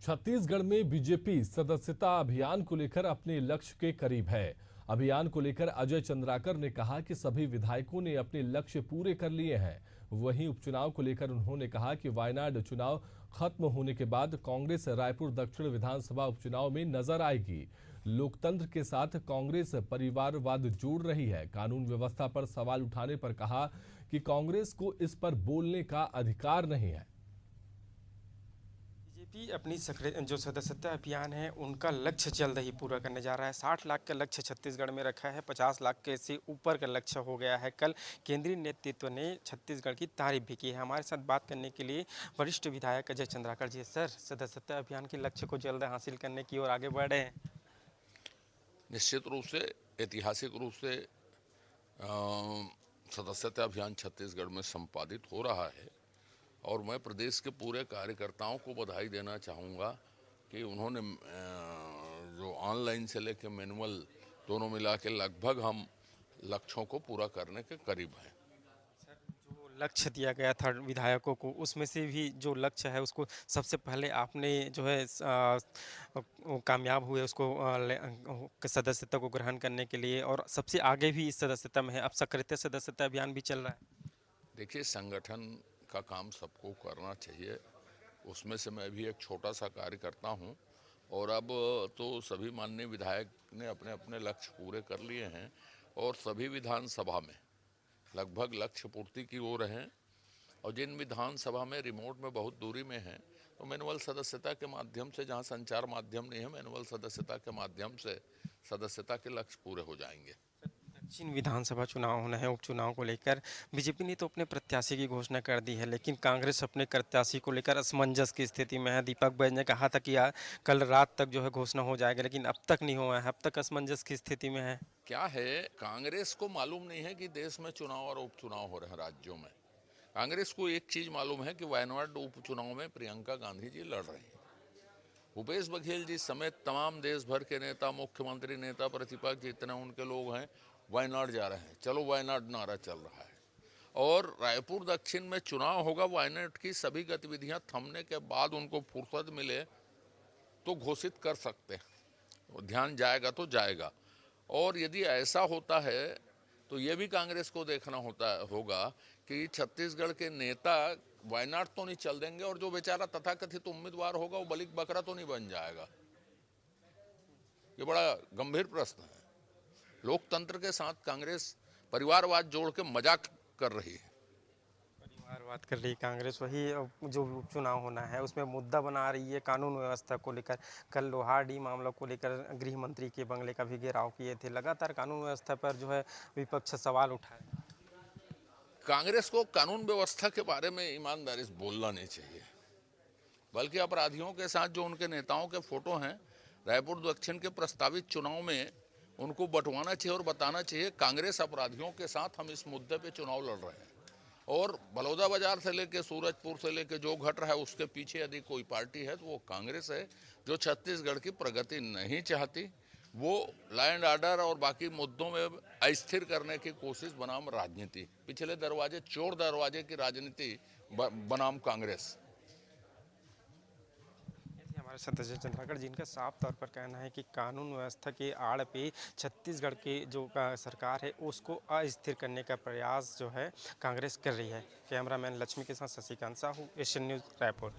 छत्तीसगढ़ में बीजेपी सदस्यता अभियान को लेकर अपने लक्ष्य के करीब है। अभियान को लेकर अजय चंद्राकर ने कहा कि सभी विधायकों ने अपने लक्ष्य पूरे कर लिए हैं। वहीं उपचुनाव को लेकर उन्होंने कहा कि वायनाड चुनाव खत्म होने के बाद कांग्रेस रायपुर दक्षिण विधानसभा उपचुनाव में नजर आएगी। लोकतंत्र के साथ कांग्रेस परिवारवाद जोड़ रही है। कानून व्यवस्था पर सवाल उठाने पर कहा कि कांग्रेस को इस पर बोलने का अधिकार नहीं है। बीजेपी अपनी जो सदस्यता अभियान है उनका लक्ष्य जल्द ही पूरा करने जा रहा है। 60 लाख का लक्ष्य छत्तीसगढ़ में रखा है, 50 लाख के से ऊपर का लक्ष्य हो गया है। कल केंद्रीय नेतृत्व ने छत्तीसगढ़ की तारीफ भी की है। हमारे साथ बात करने के लिए वरिष्ठ विधायक अजय चंद्राकर जी। सर, सदस्यता अभियान के लक्ष्य को जल्द हासिल करने की ओर आगे बढ़ रहे हैं। निश्चित रूप से ऐतिहासिक रूप से सदस्यता अभियान छत्तीसगढ़ में संपादित हो रहा है और मैं प्रदेश के पूरे कार्यकर्ताओं को बधाई देना चाहूँगा कि उन्होंने जो ऑनलाइन से लेकर मैनुअल दोनों मिला के लगभग हम लक्ष्यों को पूरा करने के करीब हैं। सर, जो लक्ष्य दिया गया था विधायकों को, उसमें से भी जो लक्ष्य है उसको सबसे पहले आपने जो है कामयाब हुए उसको सदस्यता को ग्रहण करने के लिए, और सबसे आगे भी इस सदस्यता में है। अब सक्रिय सदस्यता अभियान भी चल रहा है। देखिए, संगठन का काम सबको करना चाहिए, उसमें से मैं भी एक छोटा सा कार्य करता हूँ। और अब तो सभी माननीय विधायक ने अपने अपने लक्ष्य पूरे कर लिए हैं और सभी विधानसभा में लगभग लक्ष्य पूर्ति की ओर हैं। और जिन विधानसभा में रिमोट में बहुत दूरी में हैं तो मैनुअल सदस्यता के माध्यम से, जहाँ संचार माध्यम नहीं है, मैनुअल सदस्यता के माध्यम से सदस्यता के लक्ष्य पूरे हो जाएंगे। दक्षिण विधानसभा चुनाव होना है, उपचुनाव को लेकर बीजेपी ने तो अपने प्रत्याशी की घोषणा कर दी है, लेकिन कांग्रेस अपने प्रत्याशी को लेकर असमंजस की स्थिति में है। दीपक बैज ने कहा था कि कल रात तक जो है घोषणा हो जाएगा, लेकिन अब तक नहीं हुआ है। अब तक असमंजस की स्थिति में है। क्या है, कांग्रेस को मालूम नहीं है कि देश में चुनाव और उपचुनाव हो रहे हैं राज्यों में। कांग्रेस को एक चीज मालूम है कि वायनाड उपचुनाव में प्रियंका गांधी जी लड़ रही हैं। भूपेश बघेल जी समेत तमाम देश भर के नेता, मुख्यमंत्री, नेता प्रतिपक्ष जितने उनके लोग हैं वायनाड जा रहे हैं। चलो वायनाड नारा चल रहा है और रायपुर दक्षिण में चुनाव होगा। वायनाड की सभी गतिविधियां थमने के बाद उनको फुर्सत मिले तो घोषित कर सकते हैं। ध्यान जाएगा तो जाएगा। और यदि ऐसा होता है तो ये भी कांग्रेस को देखना होगा कि छत्तीसगढ़ के नेता वायनाड तो नहीं चल देंगे और जो बेचारा तथाकथित उम्मीदवार होगा वो बलिक बकरा तो नहीं बन जाएगा। ये बड़ा गंभीर प्रश्न है। लोकतंत्र के साथ कांग्रेस परिवारवाद जोड़ के मजाक कर रही है। परिवारवाद कर रही कांग्रेस, वही जो उपचुनाव होना है उसमें मुद्दा बना रही है कानून व्यवस्था को लेकर। कल लोहारडी मामला को लेकर गृह मंत्री के बंगले का भी घेराव किए थे। लगातार कानून व्यवस्था पर जो है विपक्ष सवाल उठाए। कांग्रेस को कानून व्यवस्था के बारे में ईमानदारी से बोलना नहीं चाहिए, बल्कि अपराधियों के साथ जो उनके नेताओं के फोटो हैं रायपुर दक्षिण के प्रस्तावित चुनाव में उनको बंटवाना चाहिए और बताना चाहिए कांग्रेस अपराधियों के साथ हम इस मुद्दे पे चुनाव लड़ रहे हैं। और बलौदाबाजार से लेके सूरजपुर से लेके जो घट रहा है उसके पीछे यदि कोई पार्टी है तो वो कांग्रेस है, जो छत्तीसगढ़ की प्रगति नहीं चाहती। वो लॉ एंड ऑर्डर और बाकी मुद्दों में अस्थिर करने की कोशिश बनाम राजनीति, पिछले दरवाजे चोर दरवाजे की राजनीति बनाम कांग्रेस। हमारे साथ अजय चंद्राकर, जिनका साफ तौर पर कहना है कि कानून व्यवस्था के आड़ पे छत्तीसगढ़ की जो सरकार है उसको अस्थिर करने का प्रयास जो है कांग्रेस कर रही है। कैमरामैन लक्ष्मी के साथ शशिकांत साहू, एशियन न्यूज़, रायपुर।